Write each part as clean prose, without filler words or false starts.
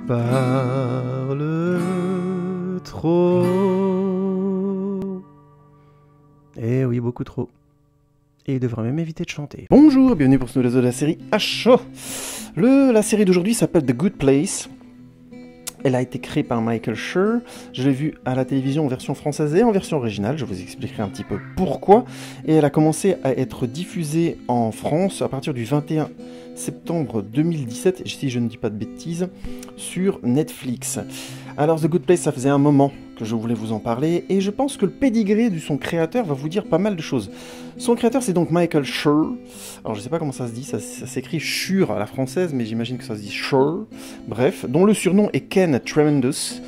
parle trop. Eh oui, beaucoup trop. Et il devrait même éviter de chanter. Bonjour, bienvenue pour ce nouvel épisode de la série HO. La série d'aujourd'hui s'appelle The Good Place. Elle a été créée par Michael Schur. Je l'ai vue à la télévision en version française et en version originale. Je vous expliquerai un petit peu pourquoi. Et elle a commencé à être diffusée en France à partir du 21 septembre 2017, si je ne dis pas de bêtises, sur Netflix. Alors The Good Place, ça faisait un moment que je voulais vous en parler, et je pense que le pédigré de son créateur va vous dire pas mal de choses. Son créateur, c'est donc Michael Schur. Alors je sais pas comment ça se dit, ça s'écrit Schur à la française, mais j'imagine que ça se dit Schur. Bref, dont le surnom est Ken Tremendous,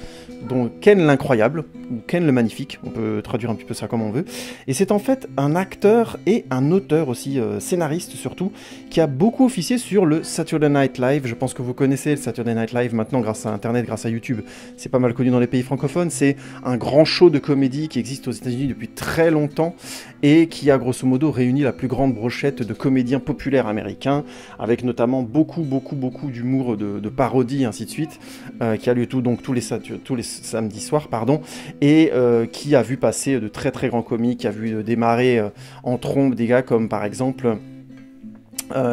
dont Ken l'incroyable, ou Ken le magnifique, on peut traduire un petit peu ça comme on veut. Et c'est en fait un acteur et un auteur aussi, scénariste surtout, qui a beaucoup officié sur le Saturday Night Live. Je pense que vous connaissez le Saturday Night Live maintenant grâce à Internet, grâce à YouTube. C'est pas mal connu dans les pays francophones. C'est un grand show de comédie qui existe aux États-Unis depuis très longtemps et qui a grosso modo réuni la plus grande brochette de comédiens populaires américains, avec notamment beaucoup d'humour, de parodies, ainsi de suite, qui a lieu tous les samedis soirs, et qui a vu passer de très très grands comiques, qui a vu démarrer en trombe des gars comme par exemple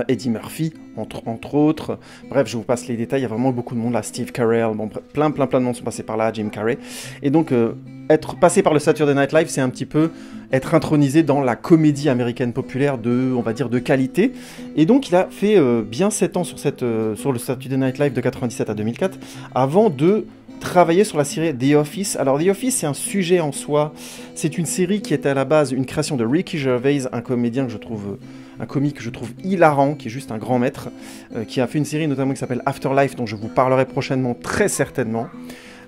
Eddie Murphy, entre autres. Bref, je vous passe les détails, il y a vraiment beaucoup de monde là, Steve Carell, bon, plein de monde sont passés par là, Jim Carrey. Et donc, être passé par le Saturday Night Live, c'est un petit peu être intronisé dans la comédie américaine populaire on va dire, de qualité. Et donc, il a fait bien 7 ans sur le Saturday Night Live de 97 à 2004, avant de travailler sur la série The Office. Alors The Office, c'est un sujet en soi, c'est une série qui était à la base une création de Ricky Gervais, un comique que je trouve hilarant, qui est juste un grand maître, qui a fait une série notamment qui s'appelle Afterlife, dont je vous parlerai prochainement, très certainement,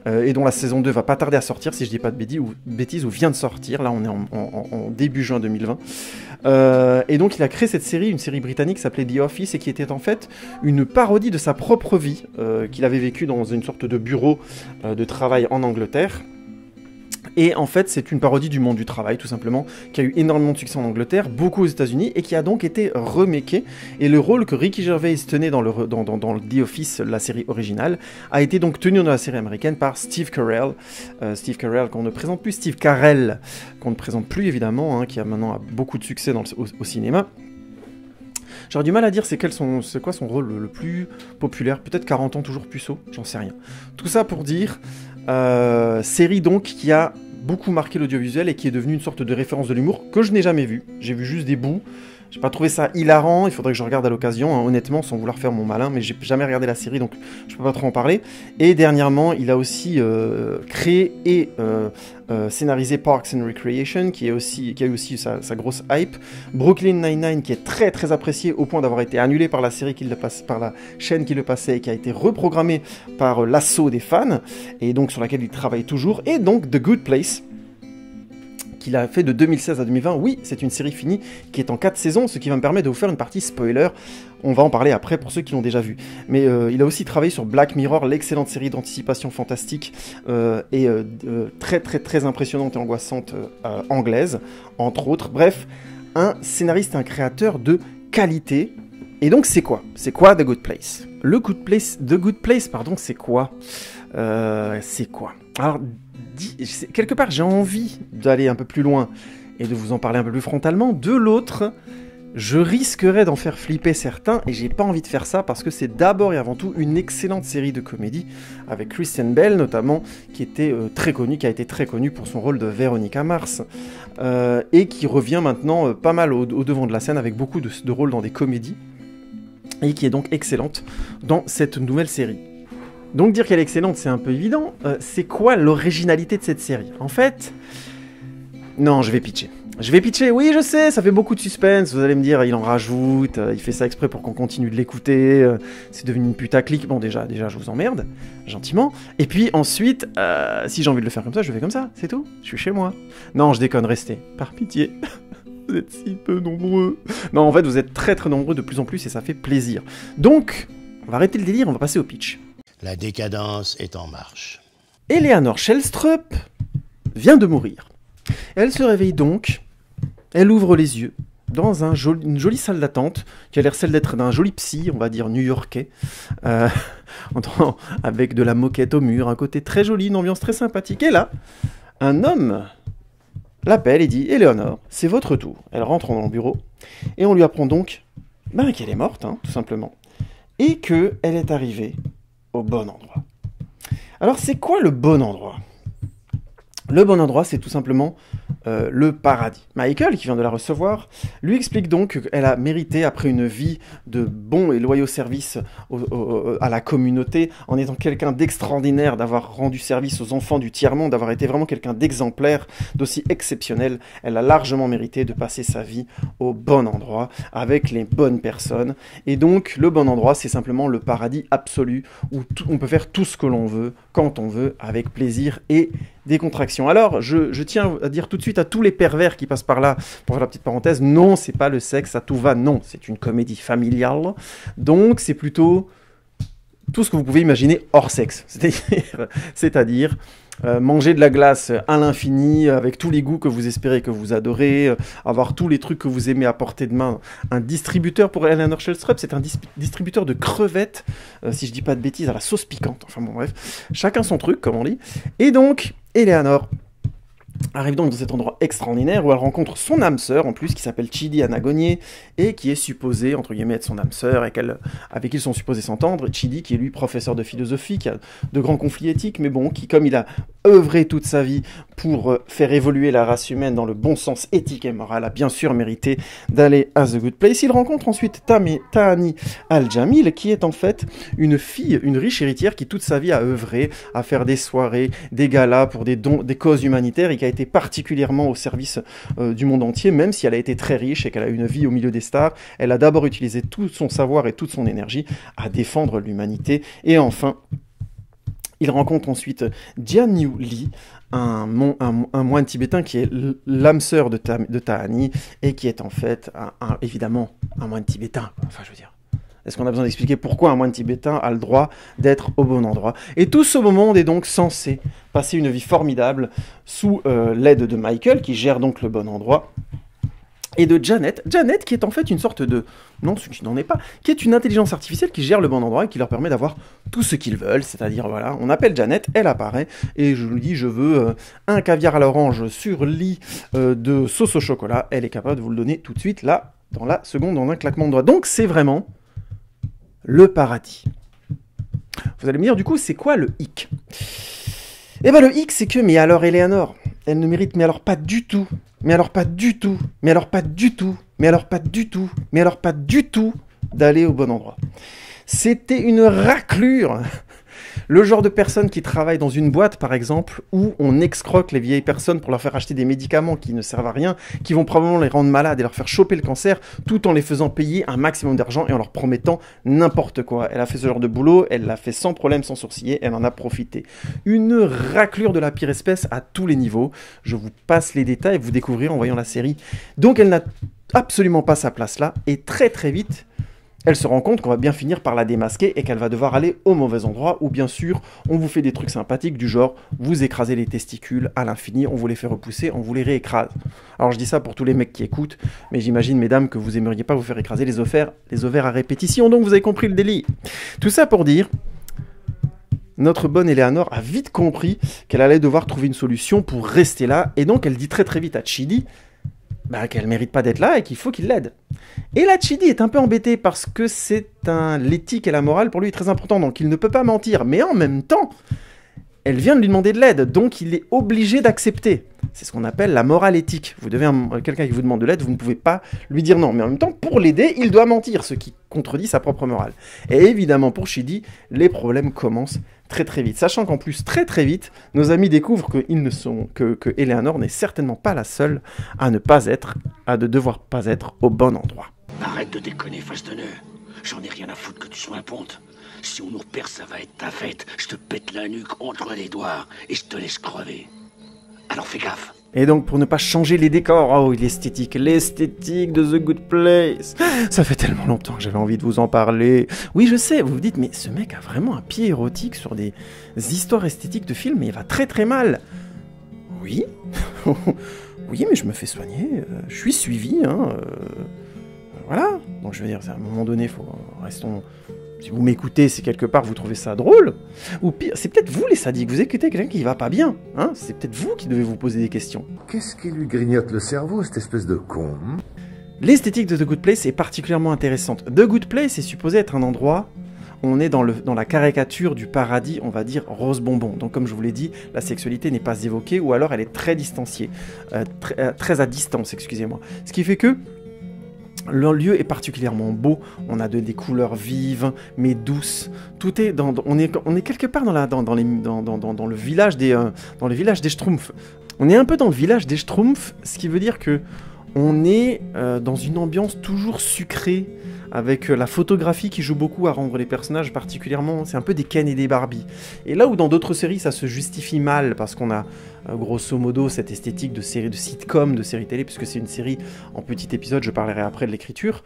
et dont la saison 2 va pas tarder à sortir, si je dis pas de bêtises, ou vient de sortir, là on est en début juin 2020. Et donc il a créé cette série, une série britannique qui s'appelait The Office, et qui était en fait une parodie de sa propre vie, qu'il avait vécu dans une sorte de bureau de travail en Angleterre. Et en fait, c'est une parodie du monde du travail, tout simplement, qui a eu énormément de succès en Angleterre, beaucoup aux États-Unis, et qui a donc été remakée. Et le rôle que Ricky Gervais tenait dans le The Office, la série originale, a été donc tenu dans la série américaine par Steve Carell. Steve Carell, qu'on ne présente plus, Steve Carell, qu'on ne présente plus évidemment, qui a maintenant beaucoup de succès au cinéma. J'aurais du mal à dire c'est quoi son rôle le plus populaire, peut-être 40 ans toujours puceau, j'en sais rien. Tout ça pour dire, série donc qui a beaucoup marqué l'audiovisuel et qui est devenue une sorte de référence de l'humour que je n'ai jamais vue. J'ai vu juste des bouts, j'ai pas trouvé ça hilarant, il faudrait que je regarde à l'occasion, honnêtement, sans vouloir faire mon malin, mais j'ai jamais regardé la série donc je peux pas trop en parler. Et dernièrement, il a aussi créé et scénarisé Parks and Recreation, qui a eu aussi sa grosse hype, Brooklyn Nine-Nine, qui est très très apprécié au point d'avoir été annulé par la par la chaîne qui le passait, et qui a été reprogrammé par l'assaut des fans, et donc sur laquelle il travaille toujours, et donc The Good Place, qu'il a fait de 2016 à 2020. Oui, c'est une série finie qui est en 4 saisons, ce qui va me permettre de vous faire une partie spoiler. On va en parler après pour ceux qui l'ont déjà vu. Mais il a aussi travaillé sur Black Mirror, l'excellente série d'anticipation fantastique et très très très impressionnante et angoissante anglaise, entre autres. Bref, un scénariste et un créateur de qualité. Et donc c'est quoi The Good Place? The Good Place, c'est quoi? Alors, quelque part, j'ai envie d'aller un peu plus loin et de vous en parler un peu plus frontalement. De l'autre, je risquerais d'en faire flipper certains, et j'ai pas envie de faire ça parce que c'est d'abord et avant tout une excellente série de comédie avec Kristen Bell notamment, qui a été très connue pour son rôle de Veronica Mars, et qui revient maintenant pas mal au devant de la scène avec beaucoup de rôles dans des comédies, et qui est donc excellente dans cette nouvelle série. Donc dire qu'elle est excellente, c'est un peu évident. C'est quoi l'originalité de cette série? En fait, non, je vais pitcher. Oui, je sais, ça fait beaucoup de suspense. Vous allez me dire, il en rajoute, il fait ça exprès pour qu'on continue de l'écouter. C'est devenu une putaclic. Bon, déjà, je vous emmerde, gentiment. Et puis ensuite, si j'ai envie de le faire comme ça, je le fais comme ça, c'est tout. Je suis chez moi. Non, je déconne, restez. Par pitié. Vous êtes si peu nombreux. Non, en fait, vous êtes très très nombreux de plus en plus et ça fait plaisir. Donc, on va arrêter le délire, on va passer au pitch. La décadence est en marche. Eleanor Shellstrop vient de mourir. Elle se réveille donc, elle ouvre les yeux, dans une jolie salle d'attente, qui a l'air celle d'être d'un joli psy, on va dire new-yorkais. avec de la moquette au mur, un côté très joli, une ambiance très sympathique. Et là, un homme l'appelle et dit « Éléonore, c'est votre tour ». Elle rentre dans le bureau, et on lui apprend donc qu'elle est morte, tout simplement, et qu'elle est arrivée au bon endroit. Alors, c'est quoi le bon endroit ? Le bon endroit, c'est tout simplement le paradis. Michael, qui vient de la recevoir, lui explique donc qu'elle a mérité, après une vie de bons et loyaux services à la communauté, en étant quelqu'un d'extraordinaire, d'avoir rendu service aux enfants du tiers-monde, d'avoir été vraiment quelqu'un d'exemplaire, d'aussi exceptionnel, elle a largement mérité de passer sa vie au bon endroit, avec les bonnes personnes. Et donc, le bon endroit, c'est simplement le paradis absolu, où on peut faire tout ce que l'on veut, quand on veut, avec plaisir et décontraction. Alors, je tiens à dire tout de suite à tous les pervers qui passent par là, pour faire la petite parenthèse, non, c'est pas le sexe à tout va, non, c'est une comédie familiale, donc c'est plutôt tout ce que vous pouvez imaginer hors sexe, c'est-à-dire manger de la glace à l'infini, avec tous les goûts que vous espérez, que vous adorez, avoir tous les trucs que vous aimez à portée de main. Un distributeur, pour Eleanor Shellstrop, c'est un distributeur de crevettes, si je dis pas de bêtises, à la sauce piquante. Enfin bon, bref, chacun son truc, comme on dit. Et donc, Eleanor arrive donc dans cet endroit extraordinaire où elle rencontre son âme sœur, en plus, qui s'appelle Chidi Anagonier, et qui est supposée, entre guillemets, être son âme sœur, et avec qui ils sont supposés s'entendre. Chidi, qui est lui professeur de philosophie, qui a de grands conflits éthiques, mais bon, qui, comme il a œuvré toute sa vie pour faire évoluer la race humaine dans le bon sens éthique et moral, a bien sûr mérité d'aller à The Good Place. Il rencontre ensuite Tahani Al-Jamil, qui est en fait une fille, une riche héritière, qui toute sa vie a œuvré à faire des soirées, des galas pour des dons, des causes humanitaires, et qui a été particulièrement au service du monde entier, même si elle a été très riche et qu'elle a eu une vie au milieu des stars. Elle a d'abord utilisé tout son savoir et toute son énergie à défendre l'humanité. Et enfin, il rencontre ensuite Jianyu Li, un moine tibétain qui est l'âme sœur de Tahani, et qui est en fait, évidemment, un moine tibétain. Enfin, je veux dire, est-ce qu'on a besoin d'expliquer pourquoi un moine tibétain a le droit d'être au bon endroit? Et tout ce monde est donc censé passer une vie formidable sous l'aide de Michael, qui gère donc le bon endroit, et de Janet. Janet, qui est en fait une sorte de... Non, ce qui n'en est pas. Qui est une intelligence artificielle qui gère le bon endroit et qui leur permet d'avoir tout ce qu'ils veulent. C'est-à-dire, voilà, on appelle Janet, elle apparaît, et je lui dis, je veux un caviar à l'orange sur lit de sauce au chocolat. Elle est capable de vous le donner tout de suite, là, dans la seconde, dans un claquement de doigts. Donc, c'est vraiment le paradis. Vous allez me dire, du coup, c'est quoi le hic? Eh ben, le hic, c'est que, mais alors, Eleanor, elle ne mérite, mais alors pas du tout, mais alors pas du tout, mais alors pas du tout, mais alors pas du tout, mais alors pas du tout d'aller au bon endroit. C'était une raclure. Le genre de personnes qui travaillent dans une boîte, par exemple, où on excroque les vieilles personnes pour leur faire acheter des médicaments qui ne servent à rien, qui vont probablement les rendre malades et leur faire choper le cancer, tout en les faisant payer un maximum d'argent et en leur promettant n'importe quoi. Elle a fait ce genre de boulot, elle l'a fait sans problème, sans sourciller, elle en a profité. Une raclure de la pire espèce à tous les niveaux. Je vous passe les détails, vous découvrirez en voyant la série. Donc elle n'a absolument pas sa place là, et très très vite, elle se rend compte qu'on va bien finir par la démasquer et qu'elle va devoir aller au mauvais endroit où, bien sûr, on vous fait des trucs sympathiques du genre, vous écrasez les testicules à l'infini, on vous les fait repousser, on vous les réécrase. Alors je dis ça pour tous les mecs qui écoutent, mais j'imagine, mesdames, que vous aimeriez pas vous faire écraser les ovaires à répétition, donc vous avez compris le délire. Tout ça pour dire, notre bonne Eleanor a vite compris qu'elle allait devoir trouver une solution pour rester là, et donc elle dit très très vite à Chidi qu'elle mérite pas d'être là et qu'il faut qu'il l'aide. Et là, Chidi est un peu embêté parce que l'éthique et la morale pour lui est très important, donc il ne peut pas mentir. Mais en même temps, elle vient de lui demander de l'aide, donc il est obligé d'accepter. C'est ce qu'on appelle la morale éthique. Vous devez quelqu'un qui vous demande de l'aide, vous ne pouvez pas lui dire non. Mais en même temps, pour l'aider, il doit mentir, ce qui contredit sa propre morale. Et évidemment, pour Chidi, les problèmes commencent très très vite. Sachant qu'en plus, très très vite, nos amis découvrent que Eleanor n'est certainement pas la seule à ne devoir pas être au bon endroit. Arrête de déconner, face de nœud. J'en ai rien à foutre que tu sois un ponte. Si on nous repère, ça va être ta fête. Je te pète la nuque entre les doigts et je te laisse crever. Alors fais gaffe. Et donc, pour ne pas changer les décors, oh, l'esthétique de The Good Place. Ça fait tellement longtemps que j'avais envie de vous en parler. Oui, je sais, vous vous dites, mais ce mec a vraiment un pied érotique sur des histoires esthétiques de films, mais il va très très mal. Oui, oui, mais je me fais soigner, je suis suivi, voilà. Donc je veux dire, à un moment donné, restons Si vous m'écoutez, c'est quelque part vous trouvez ça drôle. Ou pire, c'est peut-être vous les sadiques, vous écoutez quelqu'un qui va pas bien. Hein, c'est peut-être vous qui devez vous poser des questions. Qu'est-ce qui lui grignote le cerveau, cette espèce de con? L'esthétique de The Good Place est particulièrement intéressante. The Good Place est supposé être un endroit où on est dans la caricature du paradis, on va dire rose bonbon. Donc comme je vous l'ai dit, la sexualité n'est pas évoquée, ou alors elle est très distanciée, très à distance, excusez-moi. Ce qui fait que le lieu est particulièrement beau, on a des couleurs vives, mais douces. Tout est on est quelque part dans le village des Schtroumpfs. On est un peu dans le village des Schtroumpfs, ce qui veut dire que on est dans une ambiance toujours sucrée, avec la photographie qui joue beaucoup à rendre les personnages particulièrement... C'est un peu des Ken et des Barbie. Et là où dans d'autres séries ça se justifie mal, parce qu'on a grosso modo cette esthétique de série de sitcom, de série télé, puisque c'est une série en petit épisode, je parlerai après de l'écriture,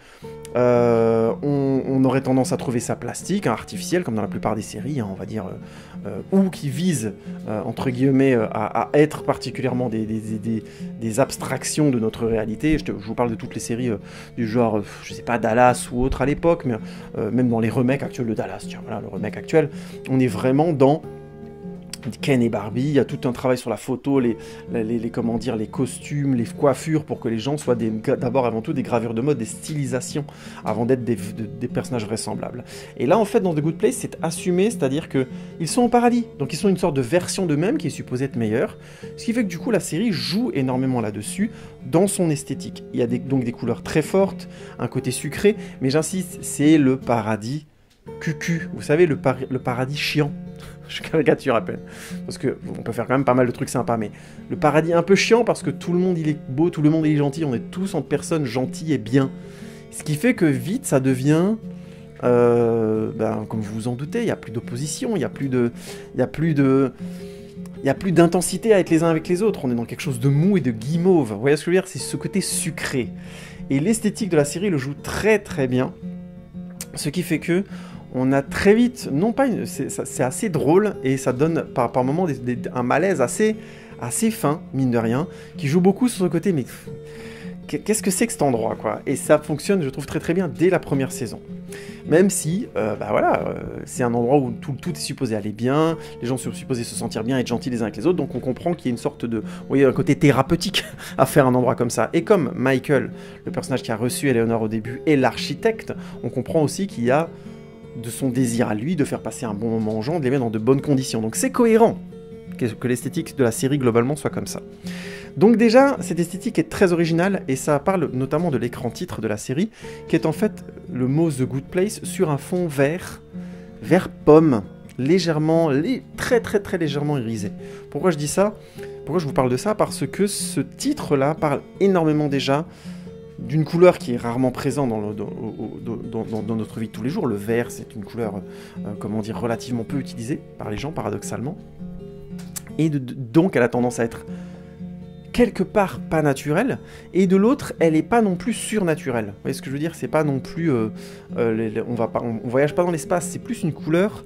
on aurait tendance à trouver ça plastique, artificiel, comme dans la plupart des séries, hein, on va dire, ou qui visent, entre guillemets, à être particulièrement des abstractions de notre réalité. Je vous parle de toutes les séries du genre, je sais pas, Dallas ou autre à l'époque, mais même dans les remakes actuels de Dallas, tiens, voilà, le remake actuel, on est vraiment dans Ken et Barbie, il y a tout un travail sur la photo, les costumes, les coiffures, pour que les gens soient d'abord avant tout des gravures de mode, des stylisations, avant d'être des personnages vraisemblables. Et là, en fait, dans The Good Place, c'est assumé, c'est-à-dire qu'ils sont au paradis, donc ils sont une sorte de version d'eux-mêmes qui est supposée être meilleure, ce qui fait que du coup, la série joue énormément là-dessus, dans son esthétique. Il y a donc des couleurs très fortes, un côté sucré, mais j'insiste, c'est le paradis cucu, vous savez, le paradis chiant. Je caricature à peine, parce que on peut faire quand même pas mal de trucs sympas, mais le paradis un peu chiant parce que tout le monde il est beau, tout le monde il est gentil, on est tous en personnes gentilles et bien. Ce qui fait que vite ça devient, comme vous vous en doutez, il n'y a plus d'opposition, il n'y a plus d'intensité à être les uns avec les autres, on est dans quelque chose de mou et de guimauve. Vous voyez ce que je veux dire? C'est ce côté sucré. Et l'esthétique de la série le joue très très bien, ce qui fait que on a très vite, non pas c'est assez drôle, et ça donne par moments un malaise assez fin, mine de rien, qui joue beaucoup sur ce côté, mais qu'est-ce que c'est que cet endroit, quoi? Et ça fonctionne, je trouve, très très bien dès la première saison. Même si, c'est un endroit où tout est supposé aller bien, les gens sont supposés se sentir bien, être gentils les uns avec les autres, donc on comprend qu'il y a une sorte de, vous voyez, un côté thérapeutique à faire un endroit comme ça. Et comme Michael, le personnage qui a reçu Eleanor au début, est l'architecte, on comprend aussi qu'il y a de son désir à lui de faire passer un bon moment aux gens, de les mettre dans de bonnes conditions. Donc c'est cohérent que l'esthétique de la série globalement soit comme ça. Donc déjà, cette esthétique est très originale, et ça parle notamment de l'écran titre de la série, qui est en fait le mot The Good Place sur un fond vert pomme, très très très légèrement irisé. Pourquoi je dis ça? Pourquoi je vous parle de ça? Parce que ce titre-là parle énormément déjà d'une couleur qui est rarement présente dans notre vie de tous les jours. Le vert, c'est une couleur, relativement peu utilisée par les gens, paradoxalement. Et donc, elle a tendance à être quelque part pas naturelle, et de l'autre, elle n'est pas non plus surnaturelle. Vous voyez ce que je veux dire? C'est pas non plus... on voyage pas dans l'espace, c'est plus une couleur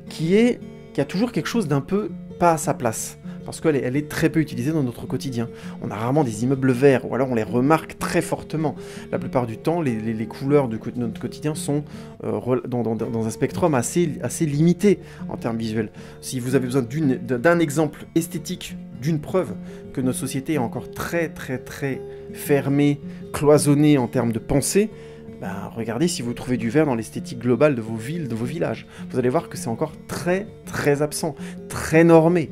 qui a toujours quelque chose d'un peu pas à sa place. Parce qu'elle est très peu utilisée dans notre quotidien. On a rarement des immeubles verts, ou alors on les remarque très fortement. La plupart du temps, les couleurs de notre quotidien sont dans un spectrum assez limité en termes visuels. Si vous avez besoin d'un exemple esthétique, d'une preuve que notre société est encore très très très fermée, cloisonnée en termes de pensée, regardez si vous trouvez du vert dans l'esthétique globale de vos villes, de vos villages. Vous allez voir que c'est encore très très absent, très normé.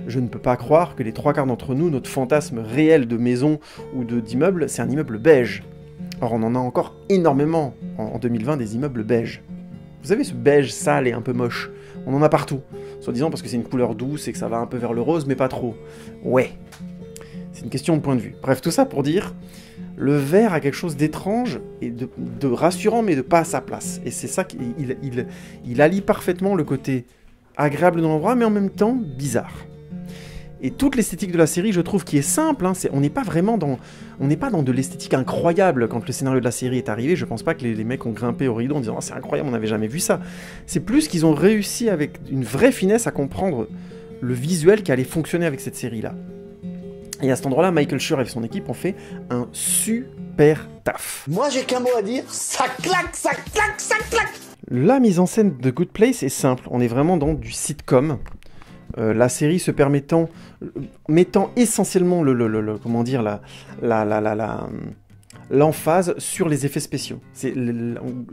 Je ne peux pas croire que les 3/4 d'entre nous, notre fantasme réel de maison ou d'immeuble, c'est un immeuble beige. Or, on en a encore énormément en 2020, des immeubles beiges. Vous savez, ce beige sale et un peu moche, on en a partout. Soi-disant parce que c'est une couleur douce et que ça va un peu vers le rose, mais pas trop. Ouais, c'est une question de point de vue. Bref, tout ça pour dire, le vert a quelque chose d'étrange et de rassurant, mais de pas à sa place. Et c'est ça qu'il allie parfaitement le côté agréable de l'endroit, mais en même temps bizarre. Et toute l'esthétique de la série, je trouve, qui est simple, hein, on n'est pas dans de l'esthétique incroyable quand le scénario de la série est arrivé. Je pense pas que les mecs ont grimpé au rideau en disant oh, c'est incroyable, on n'avait jamais vu ça. C'est plus qu'ils ont réussi avec une vraie finesse à comprendre le visuel qui allait fonctionner avec cette série-là. Et à cet endroit-là, Michael Schur et son équipe ont fait un super taf. Moi j'ai qu'un mot à dire, ça claque, ça claque, ça claque. La mise en scène de Good Place est simple, on est vraiment dans du sitcom. La série se mettant essentiellement comment dire, l'emphase sur les effets spéciaux.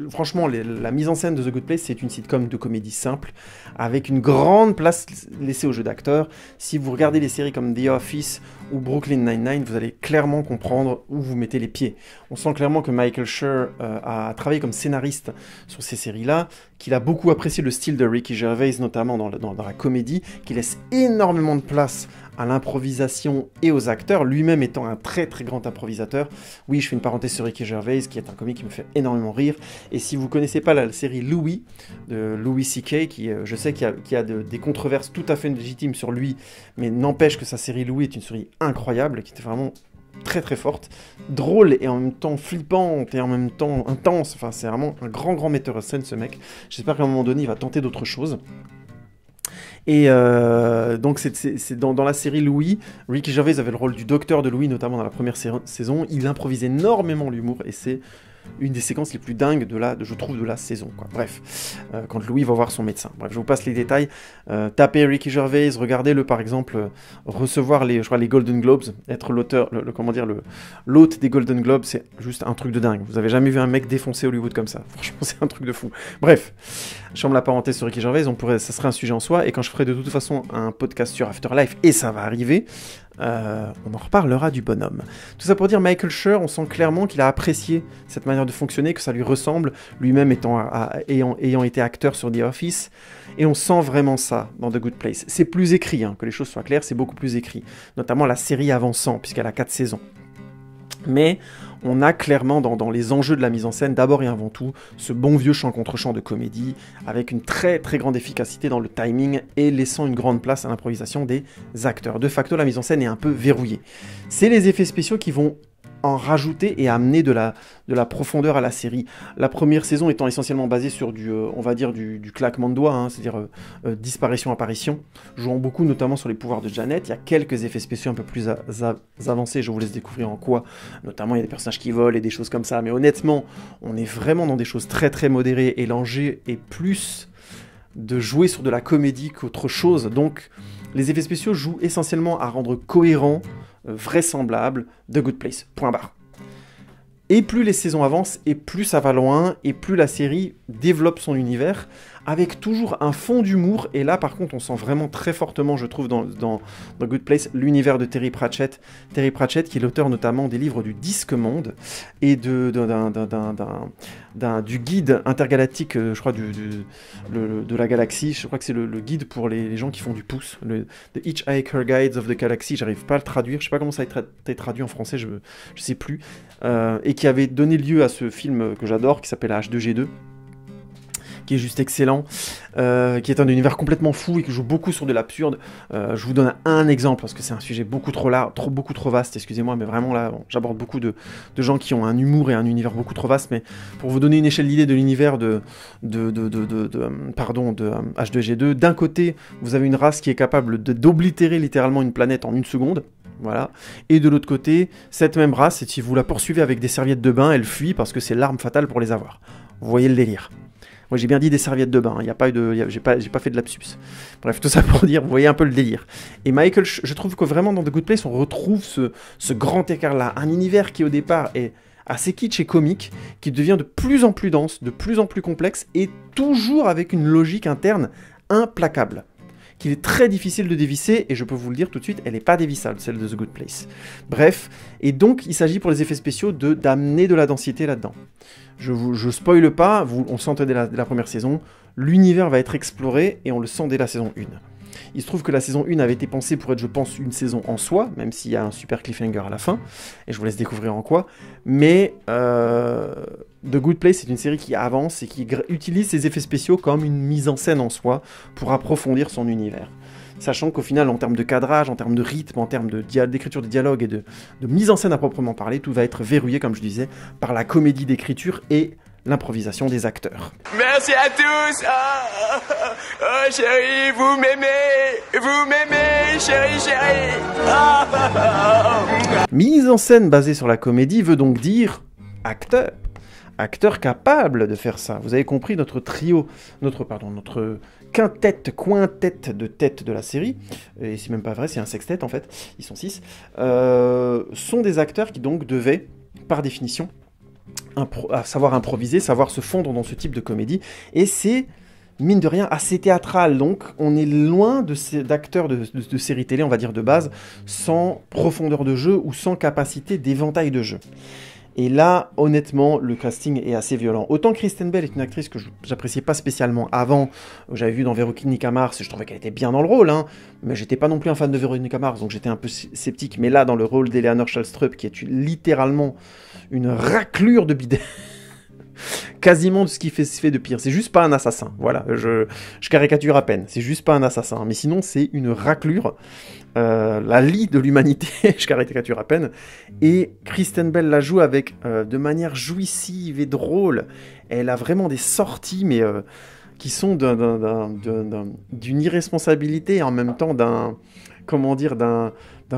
Franchement, la mise en scène de The Good Place, c'est une sitcom de comédie simple, avec une grande place laissée aux jeux d'acteurs. Si vous regardez les séries comme The Office ou Brooklyn Nine-Nine, vous allez clairement comprendre où vous mettez les pieds. On sent clairement que Michael Schur a travaillé comme scénariste sur ces séries-là, qu'il a beaucoup apprécié le style de Ricky Gervais, notamment dans la comédie, qui laisse énormément de place à l'improvisation et aux acteurs, lui-même étant un très très grand improvisateur. Oui, je fais une parenthèse sur Ricky Gervais, qui est un comique qui me fait énormément rire. Et si vous connaissez pas la série Louis, de Louis C.K., qui je sais qu'il y a des controverses tout à fait légitimes sur lui, mais n'empêche que sa série Louis est une série incroyable, qui était vraiment très très forte, drôle et en même temps flippante et en même temps intense. Enfin, c'est vraiment un grand metteur en scène, ce mec. J'espère qu'à un moment donné, il va tenter d'autres choses. Et donc c'est dans la série Louis, Ricky Gervais avait le rôle du docteur de Louis, notamment dans la première saison. Il improvise énormément l'humour et c'est une des séquences les plus dingues je trouve, de la saison, quoi. Bref, quand Louis va voir son médecin. Bref, je vous passe les détails. Tapez Ricky Gervais, regardez-le par exemple recevoir les Golden Globes, être l'hôte des Golden Globes, c'est juste un truc de dingue. Vous avez jamais vu un mec défoncer Hollywood comme ça. Franchement, c'est un truc de fou. Bref, je ferme la parenthèse sur Ricky Gervais, ça serait un sujet en soi, et quand je ferai de toute façon un podcast sur Afterlife, et ça va arriver, on en reparlera du bonhomme. Tout ça pour dire, Michael Schur, on sent clairement qu'il a apprécié cette manière de fonctionner, que ça lui ressemble, lui-même ayant été acteur sur The Office, et on sent vraiment ça dans The Good Place. C'est plus écrit, que les choses soient claires, c'est beaucoup plus écrit, notamment la série avançant, puisqu'elle a 4 saisons. Mais on a clairement dans les enjeux de la mise en scène, d'abord et avant tout, ce bon vieux chant contre chant de comédie, avec une très très grande efficacité dans le timing et laissant une grande place à l'improvisation des acteurs. De facto, la mise en scène est un peu verrouillée. C'est les effets spéciaux qui vont en rajouter et amener de la profondeur à la série. La première saison étant essentiellement basée sur du claquement de doigts, c'est-à-dire disparition-apparition, jouant beaucoup notamment sur les pouvoirs de Janet. Il y a quelques effets spéciaux un peu plus avancés, je vous laisse découvrir en quoi. Notamment, il y a des personnages qui volent et des choses comme ça, mais honnêtement, on est vraiment dans des choses très très modérées et l'enjeu est plus de jouer sur de la comédie qu'autre chose. Donc, les effets spéciaux jouent essentiellement à rendre cohérent, vraisemblable, The Good Place. Point barre. Et plus les saisons avancent, et plus ça va loin, et plus la série développe son univers, avec toujours un fond d'humour, et là par contre on sent vraiment très fortement, je trouve, dans Good Place, l'univers de Terry Pratchett. Terry Pratchett qui est l'auteur notamment des livres du Disque Monde, et du guide intergalactique, je crois, de la galaxie. Je crois que c'est le guide pour les gens qui font du pouce, The Hitchhiker Guides of the Galaxy, j'arrive pas à le traduire, je sais pas comment ça a été traduit en français, je sais plus, et qui avait donné lieu à ce film que j'adore, qui s'appelle H2G2, qui est juste excellent, qui est un univers complètement fou et qui joue beaucoup sur de l'absurde. Je vous donne un exemple, parce que c'est un sujet beaucoup trop large, beaucoup trop vaste, excusez-moi, mais vraiment là, j'aborde beaucoup de gens qui ont un humour et un univers beaucoup trop vaste, mais pour vous donner une échelle d'idée de l'univers de H2G2, d'un côté, vous avez une race qui est capable d'oblitérer littéralement une planète en 1 seconde, voilà. Et de l'autre côté, cette même race, si vous la poursuivez avec des serviettes de bain, elle fuit parce que c'est l'arme fatale pour les avoir. Vous voyez le délire. Moi j'ai bien dit des serviettes de bain, j'ai pas fait de lapsus. Bref, tout ça pour dire, vous voyez un peu le délire. Et Michael, je trouve que vraiment dans The Good Place, on retrouve ce grand écart-là, un univers qui au départ est assez kitsch et comique, qui devient de plus en plus dense, de plus en plus complexe, et toujours avec une logique interne implacable, qu'il est très difficile de dévisser, et je peux vous le dire tout de suite, elle n'est pas dévissable, celle de The Good Place. Bref, et donc il s'agit pour les effets spéciaux d'amener de la densité là-dedans. Je spoile pas, on sent dès la première saison, l'univers va être exploré, et on le sent dès la saison 1. Il se trouve que la saison 1 avait été pensée pour être, je pense, une saison en soi, même s'il y a un super cliffhanger à la fin, et je vous laisse découvrir en quoi, mais The Good Place, c'est une série qui avance et qui utilise ses effets spéciaux comme une mise en scène en soi pour approfondir son univers. Sachant qu'au final, en termes de cadrage, en termes de rythme, en termes d'écriture de dialogue et de mise en scène à proprement parler, tout va être verrouillé, comme je disais, par la comédie d'écriture et l'improvisation des acteurs. Merci à tous. Oh chérie, vous m'aimez, chérie. Mise en scène basée sur la comédie veut donc dire acteur. acteur capable de faire ça. Vous avez compris, notre quintette de tête de la série, et c'est même pas vrai, c'est un sextet en fait, ils sont 6, sont des acteurs qui donc devaient, par définition, savoir improviser, savoir se fondre dans ce type de comédie, et c'est, mine de rien, assez théâtral, donc on est loin d'acteurs de séries télé, on va dire de base, sans profondeur de jeu ou sans capacité d'éventail de jeu. Et là, honnêtement, le casting est assez violent. Autant Kristen Bell est une actrice que j'appréciais pas spécialement avant, j'avais vu dans Véronica Mars, je trouvais qu'elle était bien dans le rôle, hein, mais j'étais pas non plus un fan de Véronica Mars, donc j'étais un peu sceptique. Mais là, dans le rôle d'Eleanor Shallstrup, qui est littéralement une raclure de bidet, quasiment de ce qui se fait de pire. C'est juste pas un assassin, voilà, je caricature à peine, c'est juste pas un assassin, mais sinon c'est une raclure, la lie de l'humanité, je caricature à peine, et Kristen Bell la joue avec de manière jouissive et drôle. Elle a vraiment des sorties, mais qui sont d'une irresponsabilité et en même temps d'un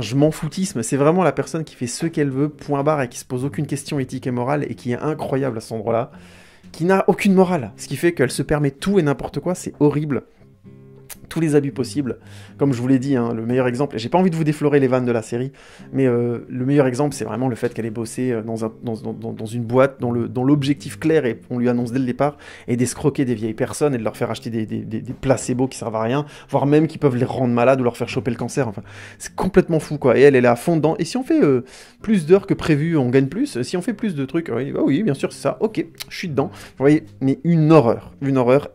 je m'en foutisme. C'est vraiment la personne qui fait ce qu'elle veut, point barre, et qui se pose aucune question éthique et morale, et qui est incroyable à cet endroit-là, qui n'a aucune morale, ce qui fait qu'elle se permet tout et n'importe quoi, c'est horrible. Tous les abus possibles, comme je vous l'ai dit, hein, le meilleur exemple, et j'ai pas envie de vous déflorer les vannes de la série, mais le meilleur exemple, c'est vraiment le fait qu'elle ait bossé dans une boîte dont l'objectif clair, et on lui annonce dès le départ, est d'escroquer des vieilles personnes et de leur faire acheter des placebos qui servent à rien, voire même qui peuvent les rendre malades ou leur faire choper le cancer. Enfin, c'est complètement fou, quoi. Et elle est à fond dedans. Et si on fait plus d'heures que prévu, on gagne plus. Si on fait plus de trucs, oui, bien sûr, c'est ça. Ok, je suis dedans. Vous voyez, mais une horreur.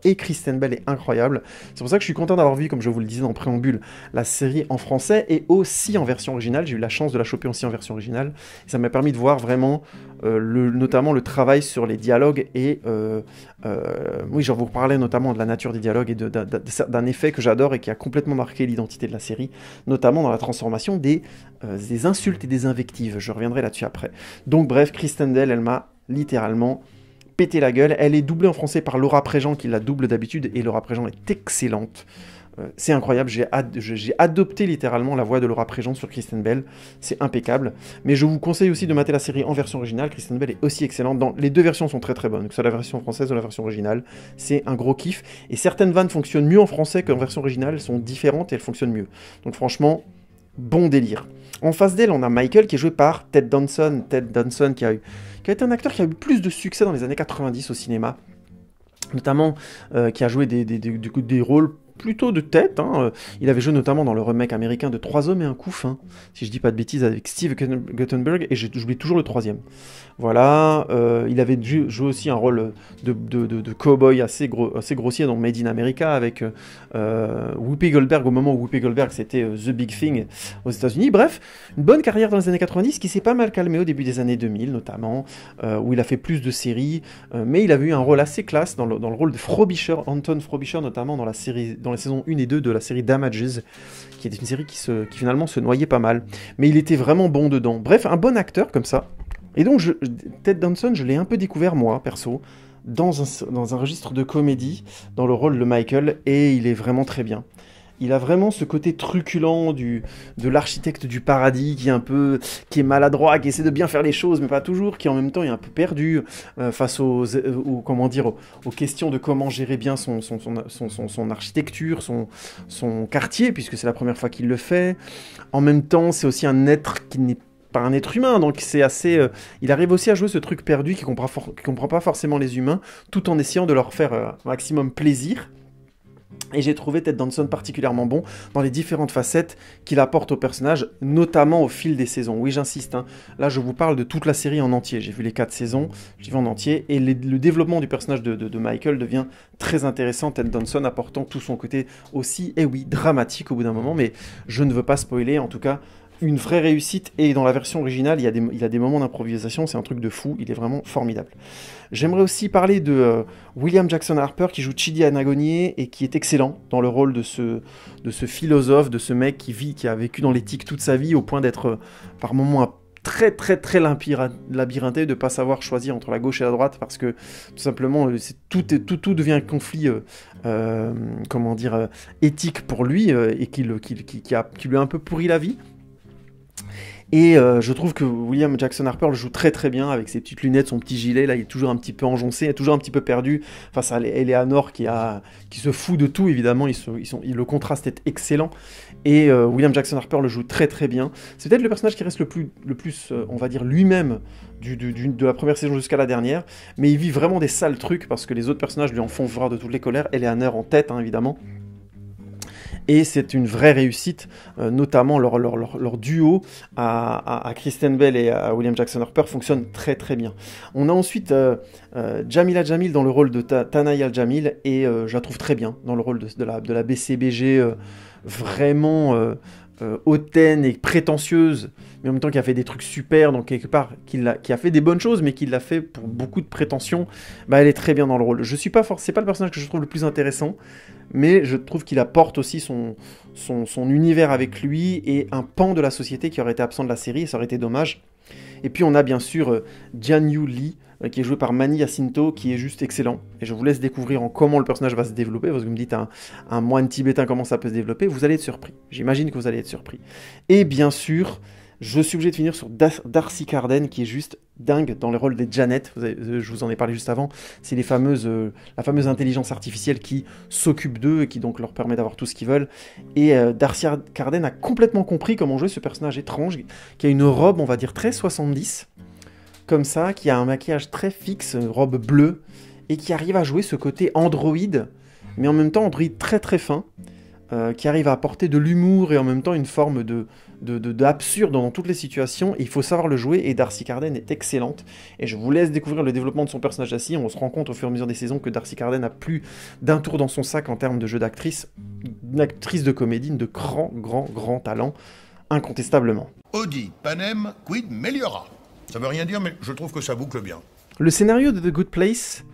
Et Kristen Bell est incroyable. C'est pour ça que je suis content d'avoir vu, comme je vous le disais dans le préambule, la série en français et aussi en version originale. J'ai eu la chance de la choper aussi en version originale. Et ça m'a permis de voir vraiment, notamment le travail sur les dialogues et oui, je vous reparlais notamment de la nature des dialogues et d'un effet que j'adore et qui a complètement marqué l'identité de la série, notamment dans la transformation des insultes et des invectives. Je reviendrai là-dessus après. Donc bref, Kristen Bell, elle m'a littéralement pété la gueule. Elle est doublée en français par Laura Préjean, qui la double d'habitude, et Laura Préjean est excellente. C'est incroyable, j'ai adopté littéralement la voix de Laura Préjean sur Kristen Bell, c'est impeccable. Mais je vous conseille aussi de mater la série en version originale. Kristen Bell est aussi excellente, les deux versions sont très très bonnes, que ce soit la version française ou la version originale, c'est un gros kiff. Et certaines vannes fonctionnent mieux en français qu'en version originale, elles sont différentes et elles fonctionnent mieux. Donc franchement, bon délire. En face d'elle, on a Michael qui est joué par Ted Danson. Ted Danson qui a été un acteur qui a eu plus de succès dans les années 90 au cinéma, notamment qui a joué des rôles plutôt de tête, hein. Il avait joué notamment dans le remake américain de 3 hommes et un couffin, hein, si je dis pas de bêtises, avec Steve Guttenberg, et j'oublie toujours le troisième. Voilà, il avait joué aussi un rôle de cow-boy assez grossier dans Made in America, avec Whoopi Goldberg, au moment où Whoopi Goldberg c'était The Big Thing aux États-Unis. Bref, une bonne carrière dans les années 90 qui s'est pas mal calmée au début des années 2000 notamment, où il a fait plus de séries, mais il avait eu un rôle assez classe dans le rôle de Frobisher, Anton Frobisher, notamment dans les saisons 1 et 2 de la série Damages, qui était une série qui finalement se noyait pas mal, mais il était vraiment bon dedans. Bref, un bon acteur comme ça. Et donc Ted Danson, je l'ai un peu découvert moi, perso, dans un registre de comédie, dans le rôle de Michael, et il est vraiment très bien. Il a vraiment ce côté truculent de l'architecte du paradis qui est maladroit, qui essaie de bien faire les choses, mais pas toujours, qui en même temps est un peu perdu face aux questions de comment gérer bien son architecture, son quartier, puisque c'est la première fois qu'il le fait. En même temps, c'est aussi un être qui n'est pas un être humain, donc c'est assez... il arrive aussi à jouer ce truc perdu qui comprend pas forcément les humains, tout en essayant de leur faire un maximum plaisir. Et j'ai trouvé Ted Danson particulièrement bon dans les différentes facettes qu'il apporte au personnage, notamment au fil des saisons. Oui, j'insiste, hein. Là je vous parle de toute la série en entier. J'ai vu les 4 saisons, j'ai vu en entier, et le développement du personnage de Michael devient très intéressant, Ted Danson apportant tout son côté aussi, et oui, dramatique au bout d'un moment, mais je ne veux pas spoiler, en tout cas... Une vraie réussite, et dans la version originale, il y a des moments d'improvisation, c'est un truc de fou, il est vraiment formidable. J'aimerais aussi parler de William Jackson Harper, qui joue Chidi Anagonye, et qui est excellent dans le rôle de ce philosophe, de ce mec qui a vécu dans l'éthique toute sa vie, au point d'être par moments très très très labyrinthe, de ne pas savoir choisir entre la gauche et la droite, parce que tout simplement tout devient un conflit éthique pour lui, et qui lui a un peu pourri la vie. Et je trouve que William Jackson Harper le joue très très bien avec ses petites lunettes, son petit gilet, là il est toujours un petit peu enjoncé, il est toujours un petit peu perdu face à Eleanor qui se fout de tout évidemment, le contraste est excellent, et William Jackson Harper le joue très très bien. C'est peut-être le personnage qui reste le plus on va dire lui-même de la première saison jusqu'à la dernière, mais il vit vraiment des sales trucs parce que les autres personnages lui en font voir de toutes les colères, Eleanor en tête hein, évidemment. Et c'est une vraie réussite, notamment leur duo à Kristen Bell et à William Jackson Harper fonctionne très très bien. On a ensuite Jamila Jamil dans le rôle de Tanaya Jamil, et je la trouve très bien dans le rôle de la BCBG, vraiment hautaine et prétentieuse, mais en même temps qui a fait des trucs super, donc quelque part qui a fait des bonnes choses, mais qui l'a fait pour beaucoup de prétention. Bah, elle est très bien dans le rôle. C'est pas le personnage que je trouve le plus intéressant, mais je trouve qu'il apporte aussi son univers avec lui et un pan de la société qui aurait été absent de la série, et ça aurait été dommage. Et puis on a bien sûr Jian-Yu Lee, qui est joué par Manny Jacinto, qui est juste excellent. Et je vous laisse découvrir en comment le personnage va se développer, parce que vous me dites un moine tibétain comment ça peut se développer, vous allez être surpris. J'imagine que vous allez être surpris. Et bien sûr, je suis obligé de finir sur Darcy Carden, qui est juste dingue dans le rôle des Janet. Je vous en ai parlé juste avant. C'est la fameuse intelligence artificielle qui s'occupe d'eux et qui donc leur permet d'avoir tout ce qu'ils veulent. Et Darcy Carden a complètement compris comment jouer ce personnage étrange, qui a une robe, on va dire, très 70, comme ça, qui a un maquillage très fixe, une robe bleue, et qui arrive à jouer ce côté androïde, mais en même temps androïde très très fin, qui arrive à apporter de l'humour et en même temps une forme d'absurde dans toutes les situations. Et il faut savoir le jouer, et Darcy Carden est excellente. Et je vous laisse découvrir le développement de son personnage assis. On se rend compte au fur et à mesure des saisons que Darcy Carden a plus d'un tour dans son sac en termes de jeu d'actrice, une actrice de comédie de grand talent, incontestablement. Audi, Panem, quid meliora. Ça veut rien dire, mais je trouve que ça boucle bien. Le scénario de The Good Place,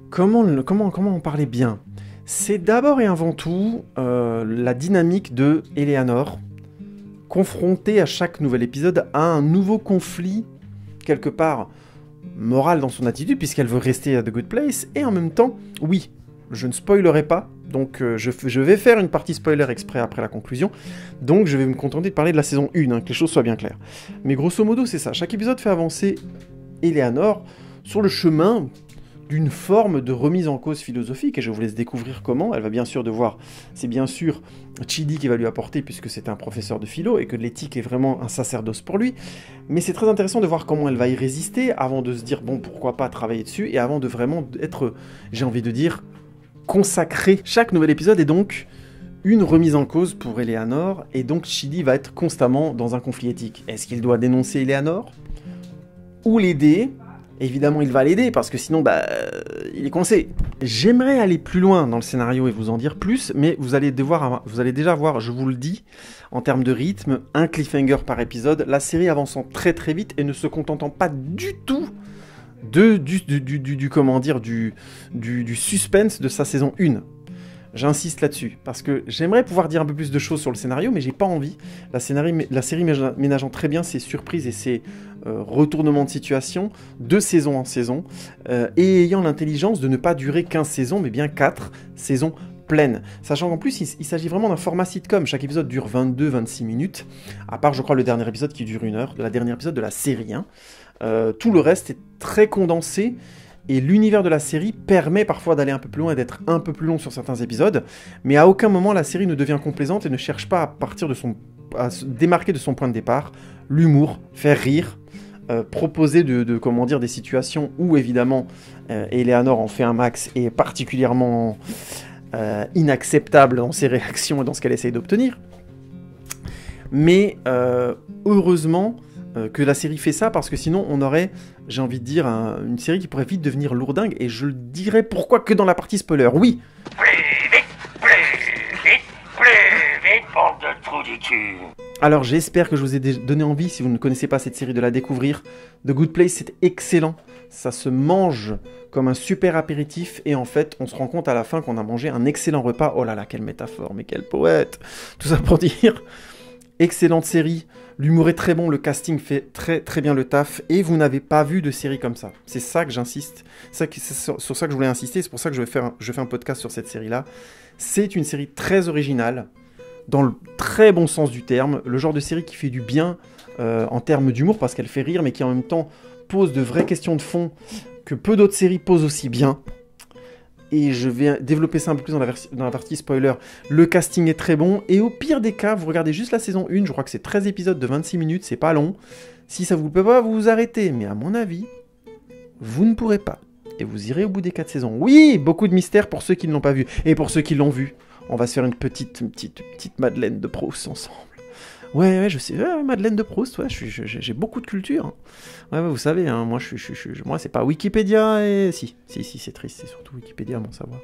comment en parler bien ? C'est d'abord et avant tout la dynamique de Eleanor, confrontée à chaque nouvel épisode à un nouveau conflit, quelque part moral dans son attitude, puisqu'elle veut rester à The Good Place, et en même temps, oui, je ne spoilerai pas, donc je vais faire une partie spoiler exprès après la conclusion, donc je vais me contenter de parler de la saison 1, hein, que les choses soient bien claires. Mais grosso modo, c'est ça, chaque épisode fait avancer Eleanor sur le chemin d'une forme de remise en cause philosophique, et je vous laisse découvrir comment. Elle va bien sûr devoir, c'est bien sûr Chidi qui va lui apporter, puisque c'est un professeur de philo, et que l'éthique est vraiment un sacerdoce pour lui, mais c'est très intéressant de voir comment elle va y résister, avant de se dire, bon, pourquoi pas travailler dessus, et avant de vraiment être, j'ai envie de dire, consacré. Chaque nouvel épisode est donc une remise en cause pour Eleanor, et donc Chidi va être constamment dans un conflit éthique. Est-ce qu'il doit dénoncer Eleanor ou l'aider ? Évidemment, il va l'aider, parce que sinon, il est coincé. J'aimerais aller plus loin dans le scénario et vous en dire plus, mais vous allez déjà voir, je vous le dis, en termes de rythme, un cliffhanger par épisode, la série avançant très très vite et ne se contentant pas du tout du suspense de sa saison 1. J'insiste là-dessus, parce que j'aimerais pouvoir dire un peu plus de choses sur le scénario, mais j'ai pas envie. La série ménageant très bien ses surprises et ses retournements de situation, de saison en saison, et ayant l'intelligence de ne pas durer 15 saisons, mais bien 4 saisons pleines. Sachant qu'en plus, il s'agit vraiment d'un format sitcom. Chaque épisode dure 22-26 minutes, à part, je crois, le dernier épisode qui dure 1 heure, le dernier épisode de la série 1. Tout le reste est très condensé, et l'univers de la série permet parfois d'aller un peu plus loin et d'être un peu plus long sur certains épisodes, mais à aucun moment la série ne devient complaisante et ne cherche pas à se démarquer de son point de départ, l'humour, faire rire, proposer des situations où évidemment Eleanor en fait un max et est particulièrement inacceptable dans ses réactions et dans ce qu'elle essaye d'obtenir. Mais heureusement que la série fait ça, parce que sinon on aurait, j'ai envie de dire, une série qui pourrait vite devenir lourdingue, et je le dirais pourquoi que dans la partie spoiler, oui. Plus vite, bande de trous du cul. Alors j'espère que je vous ai donné envie, si vous ne connaissez pas cette série, de la découvrir. The Good Place, c'est excellent, ça se mange comme un super apéritif, et en fait on se rend compte à la fin qu'on a mangé un excellent repas. Oh là là, quelle métaphore, mais quel poète. Tout ça pour dire, excellente série. L'humour est très bon, le casting fait très très bien le taf, et vous n'avez pas vu de série comme ça. C'est ça que j'insiste, c'est sur ça que je voulais insister, c'est pour ça que je fais un podcast sur cette série-là. C'est une série très originale, dans le très bon sens du terme, le genre de série qui fait du bien en termes d'humour, parce qu'elle fait rire, mais qui en même temps pose de vraies questions de fond que peu d'autres séries posent aussi bien. Et je vais développer ça un peu plus dans la partie spoiler. Le casting est très bon, et au pire des cas, vous regardez juste la saison 1, je crois que c'est 13 épisodes de 26 minutes, c'est pas long. Si ça vous plaît pas, vous vous arrêtez, mais à mon avis, vous ne pourrez pas. Et vous irez au bout des 4 saisons. Oui, beaucoup de mystères pour ceux qui ne l'ont pas vu. Et pour ceux qui l'ont vu, on va se faire une petite Madeleine de Proust ensemble. Ouais, je sais, Madeleine de Proust, ouais, j'ai beaucoup de culture. Hein. Ouais, vous savez, hein, moi c'est pas Wikipédia et... Si, c'est triste, c'est surtout Wikipédia, mon savoir.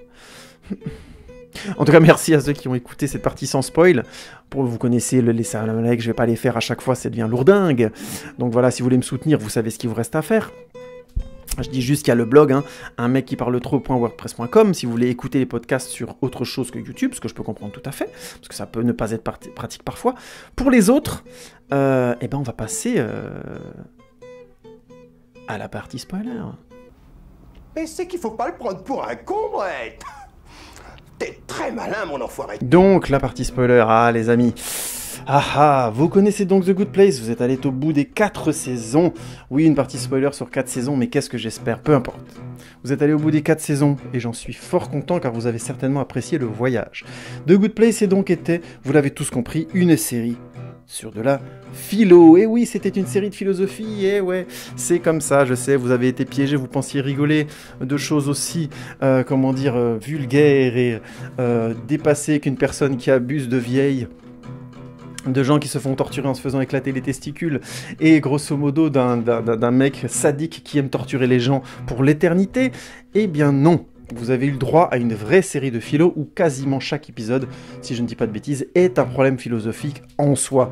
En tout cas, merci à ceux qui ont écouté cette partie sans spoil. Vous connaissez le laisser un like, je vais pas les faire à chaque fois, ça devient lourdingue. Donc voilà, si vous voulez me soutenir, vous savez ce qu'il vous reste à faire. Je dis juste qu'il y a le blog, hein, un mec qui parle trop.wordpress.com, si vous voulez écouter les podcasts sur autre chose que YouTube, ce que je peux comprendre tout à fait, parce que ça peut ne pas être pratique parfois. Pour les autres, on va passer à la partie spoiler. Mais c'est qu'il faut pas le prendre pour un con, Brett. T'es très malin, mon enfoiré. Donc, la partie spoiler, les amis. Vous connaissez donc The Good Place, vous êtes allé au bout des 4 saisons. Oui, une partie spoiler sur 4 saisons, mais qu'est-ce que j'espère, peu importe. Vous êtes allé au bout des 4 saisons, et j'en suis fort content car vous avez certainement apprécié le voyage. The Good Place est donc été, vous l'avez tous compris, une série sur de la philo. Et oui, c'était une série de philosophie, et ouais, c'est comme ça, je sais, vous avez été piégés, vous pensiez rigoler de choses aussi, vulgaires et dépassées qu'une personne qui abuse de vieilles, de gens qui se font torturer en se faisant éclater les testicules, et grosso modo d'un mec sadique qui aime torturer les gens pour l'éternité. Eh bien non, vous avez eu le droit à une vraie série de philo où quasiment chaque épisode, si je ne dis pas de bêtises, est un problème philosophique en soi.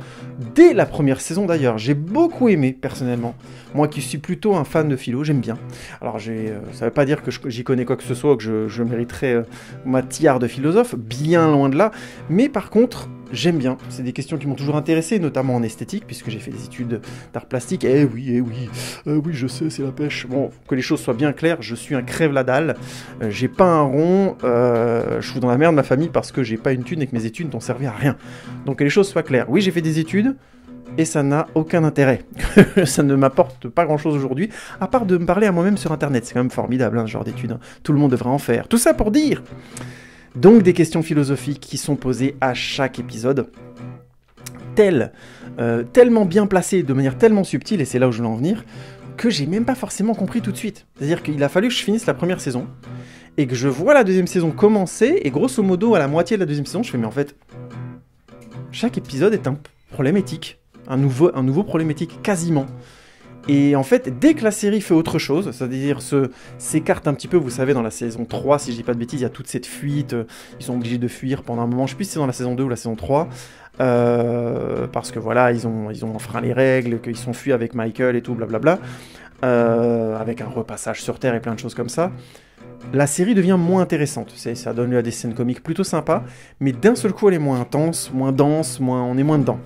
Dès la première saison d'ailleurs, j'ai beaucoup aimé personnellement. Moi qui suis plutôt un fan de philo, j'aime bien. Alors ça ne veut pas dire que j'y connais quoi que ce soit, que je mériterais ma tiare de philosophe, bien loin de là, mais par contre, j'aime bien. C'est des questions qui m'ont toujours intéressé, notamment en esthétique, puisque j'ai fait des études d'art plastique. Oui, je sais, c'est la pêche. Bon, que les choses soient bien claires, je suis un crève-la-dalle. J'ai pas un rond, je suis dans la merde de ma famille parce que j'ai pas une thune et que mes études n'ont servi à rien. Donc que les choses soient claires. Oui, j'ai fait des études, et ça n'a aucun intérêt. Ça ne m'apporte pas grand-chose aujourd'hui, à part de me parler à moi-même sur Internet. C'est quand même formidable, ce genre d'études. Hein. Tout le monde devrait en faire. Tout ça pour dire... Donc des questions philosophiques qui sont posées à chaque épisode, tellement bien placées, de manière tellement subtile, et c'est là où je veux en venir, que j'ai même pas forcément compris tout de suite. C'est-à-dire qu'il a fallu que je finisse la première saison, et que je vois la deuxième saison commencer, et grosso modo, à la moitié de la deuxième saison, je fais, mais en fait, chaque épisode est un problème éthique, un nouveau problème éthique, quasiment. Et en fait, dès que la série fait autre chose, c'est-à-dire s'écarte un petit peu, vous savez, dans la saison 3, si je dis pas de bêtises, il y a toute cette fuite, ils sont obligés de fuir pendant un moment, je sais plus si c'est dans la saison 2 ou la saison 3, parce que voilà, ils ont enfreint les règles, qu'ils sont fuis avec Michael et tout, blablabla, avec un repassage sur Terre et plein de choses comme ça. La série devient moins intéressante, ça donne lieu à des scènes comiques plutôt sympas, mais d'un seul coup elle est moins intense, moins dense, on est moins dedans.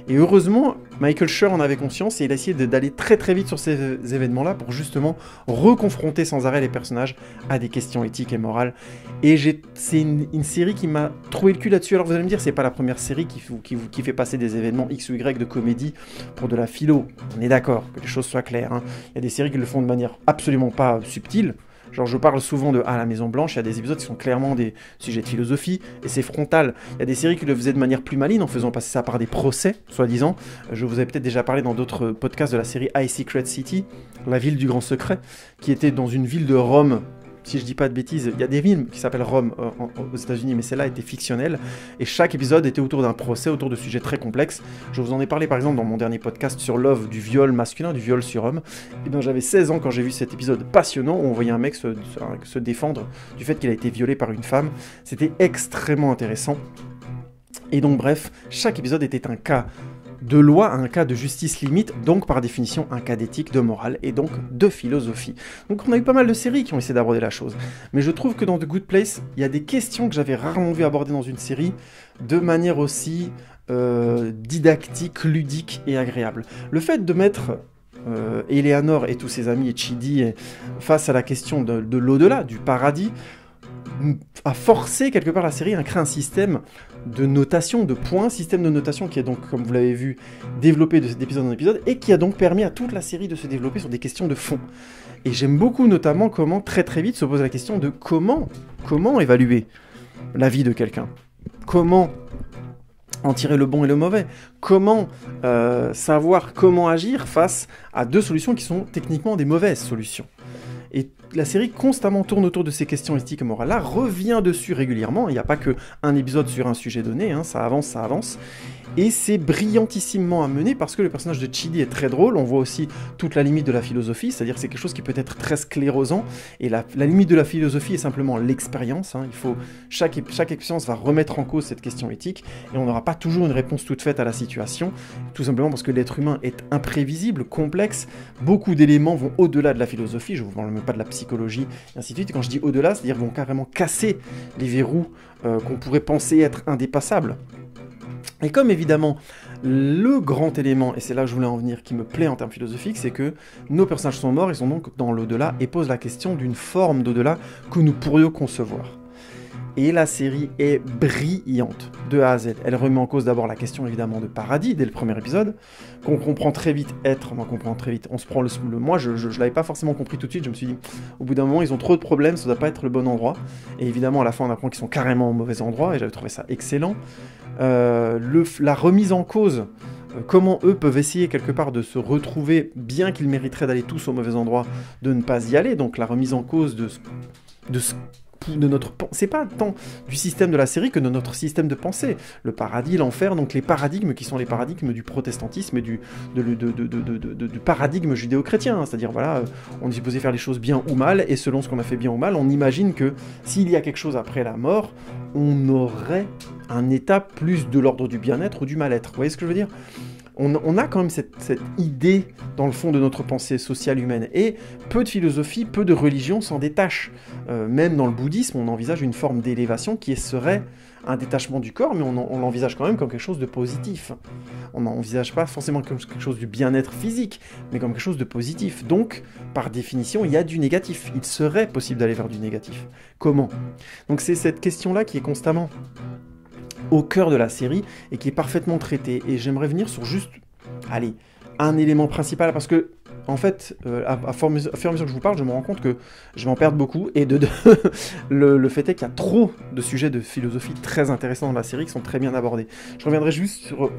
Et heureusement, Michael Schur en avait conscience et il a essayé d'aller très très vite sur ces événements-là pour justement reconfronter sans arrêt les personnages à des questions éthiques et morales. Et c'est une série qui m'a trouvé le cul là-dessus. Alors vous allez me dire, c'est pas la première série qui fait passer des événements X ou Y de comédie pour de la philo. On est d'accord, que les choses soient claires. Hein. Il y a des séries qui le font de manière absolument pas subtile. Genre, je parle souvent de la Maison Blanche, il y a des épisodes qui sont clairement des sujets de philosophie, et c'est frontal. Il y a des séries qui le faisaient de manière plus maligne, en faisant passer ça par des procès, soi-disant. Je vous avais peut-être déjà parlé dans d'autres podcasts de la série High Secret City, la ville du grand secret, qui était dans une ville de Rome. Si je dis pas de bêtises, il y a des villes qui s'appellent Rome aux États-Unis, mais celle-là était fictionnelle. Et chaque épisode était autour d'un procès, autour de sujets très complexes. Je vous en ai parlé par exemple dans mon dernier podcast sur Love, du viol masculin, du viol sur homme. Et bien j'avais 16 ans quand j'ai vu cet épisode passionnant où on voyait un mec se défendre du fait qu'il a été violé par une femme. C'était extrêmement intéressant. Et donc bref, chaque épisode était un cas de loi, un cas de justice limite, donc par définition un cas d'éthique, de morale et donc de philosophie. Donc on a eu pas mal de séries qui ont essayé d'aborder la chose. Mais je trouve que dans The Good Place, il y a des questions que j'avais rarement vu aborder dans une série de manière aussi didactique, ludique et agréable. Le fait de mettre Eleanor et tous ses amis et Chidi face à la question de l'au-delà, du paradis, a forcé quelque part la série à créer un système de notation, de points, système de notation qui est donc, comme vous l'avez vu, développé d'épisode en épisode, et qui a donc permis à toute la série de se développer sur des questions de fond. Et j'aime beaucoup notamment comment très très vite se pose la question de comment évaluer la vie de quelqu'un. Comment en tirer le bon et le mauvais. Comment savoir comment agir face à deux solutions qui sont techniquement des mauvaises solutions. Et la série constamment tourne autour de ces questions éthiques et morales-là, revient dessus régulièrement. Il n'y a pas qu'un épisode sur un sujet donné, hein, ça avance. Et c'est brillantissimement amené parce que le personnage de Chidi est très drôle. On voit aussi toute la limite de la philosophie, c'est-à-dire que c'est quelque chose qui peut être très sclérosant. Et la limite de la philosophie est simplement l'expérience. Hein. Chaque expérience va remettre en cause cette question éthique et on n'aura pas toujours une réponse toute faite à la situation. Tout simplement parce que l'être humain est imprévisible, complexe. Beaucoup d'éléments vont au-delà de la philosophie. Je ne vous parle même pas de la psychologie, et ainsi de suite. Et quand je dis au-delà, c'est-à-dire vont carrément casser les verrous qu'on pourrait penser être indépassables. Et comme évidemment, le grand élément, et c'est là que je voulais en venir, qui me plaît en termes philosophiques, c'est que nos personnages sont morts, ils sont donc dans l'au-delà, et posent la question d'une forme d'au-delà que nous pourrions concevoir. Et la série est brillante, de A à Z. Elle remet en cause d'abord la question évidemment de paradis, dès le premier épisode, qu'on comprend très vite on se prend moi je l'avais pas forcément compris tout de suite, je me suis dit, au bout d'un moment, ils ont trop de problèmes, ça doit pas être le bon endroit. Et évidemment, à la fin, on apprend qu'ils sont carrément au mauvais endroit, et j'avais trouvé ça excellent. La remise en cause, comment eux peuvent essayer quelque part de se retrouver, bien qu'ils mériteraient d'aller tous au mauvais endroit, de ne pas y aller, donc la remise en cause de notre... C'est pas tant du système de la série que de notre système de pensée. Le paradis, l'enfer, donc les paradigmes qui sont les paradigmes du protestantisme et du paradigme judéo-chrétien. Hein. C'est-à-dire, voilà, on est supposé faire les choses bien ou mal, et selon ce qu'on a fait bien ou mal, on imagine que s'il y a quelque chose après la mort, on aurait un état plus de l'ordre du bien-être ou du mal-être. Vous voyez ce que je veux dire ? On a quand même cette idée dans le fond de notre pensée sociale humaine. Et peu de philosophie, peu de religion s'en détachent. Même dans le bouddhisme, on envisage une forme d'élévation qui serait un détachement du corps, mais on l'envisage quand même comme quelque chose de positif. On n'envisage pas forcément comme quelque chose du bien-être physique, mais comme quelque chose de positif. Donc, par définition, il y a du négatif. Il serait possible d'aller vers du négatif. Comment ? Donc c'est cette question-là qui est constamment au cœur de la série, et qui est parfaitement traité. Et j'aimerais venir sur juste, un élément principal, parce que, en fait, à fur et à mesure que je vous parle, je me rends compte que je m'en perds beaucoup, et le fait est qu'il y a trop de sujets de philosophie très intéressants dans la série, qui sont très bien abordés. Je reviendrai juste sur,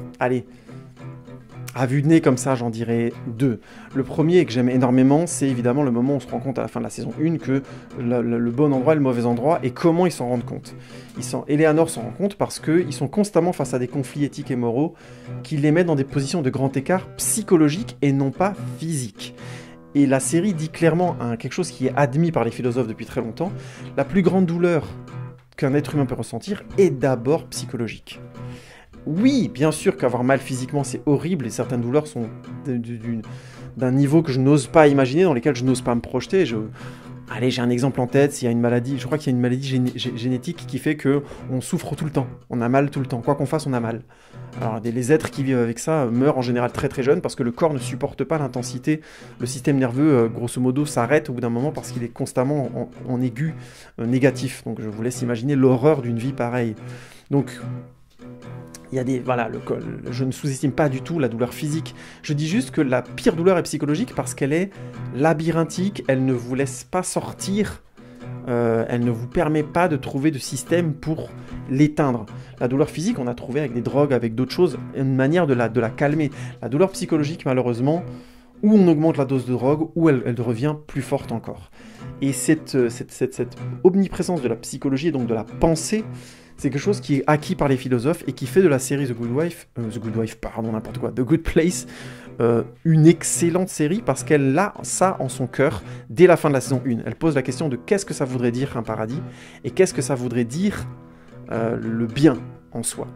à vue de nez comme ça, j'en dirais deux. Le premier, que j'aime énormément, c'est évidemment le moment où on se rend compte à la fin de la saison 1 que le bon endroit et le mauvais endroit, et comment ils s'en rendent compte. Eleanor s'en rend compte parce qu'ils sont constamment face à des conflits éthiques et moraux qui les mettent dans des positions de grand écart psychologiques et non pas physiques. Et la série dit clairement quelque chose qui est admis par les philosophes depuis très longtemps, la plus grande douleur qu'un être humain peut ressentir est d'abord psychologique. Oui, bien sûr qu'avoir mal physiquement, c'est horrible, et certaines douleurs sont d'un niveau que je n'ose pas imaginer, dans lesquels je n'ose pas me projeter. J'ai un exemple en tête, s'il y a une maladie, je crois qu'il y a une maladie génétique qui fait qu'on souffre tout le temps, on a mal tout le temps, quoi qu'on fasse, on a mal. Alors les êtres qui vivent avec ça meurent en général très très jeunes, parce que le corps ne supporte pas l'intensité, le système nerveux, grosso modo, s'arrête au bout d'un moment, parce qu'il est constamment en aigu négatif. Donc je vous laisse imaginer l'horreur d'une vie pareille. Donc... il y a je ne sous-estime pas du tout la douleur physique. Je dis juste que la pire douleur est psychologique parce qu'elle est labyrinthique, elle ne vous laisse pas sortir, elle ne vous permet pas de trouver de système pour l'éteindre. La douleur physique, on a trouvé avec des drogues, avec d'autres choses, une manière de la calmer. La douleur psychologique, malheureusement, ou on augmente la dose de drogue, ou elle devient plus forte encore. Et cette omniprésence de la psychologie et donc de la pensée, c'est quelque chose qui est acquis par les philosophes et qui fait de la série The Good Place, une excellente série parce qu'elle a ça en son cœur dès la fin de la saison 1. Elle pose la question de qu'est-ce que ça voudrait dire un paradis et qu'est-ce que ça voudrait dire le bien en soi.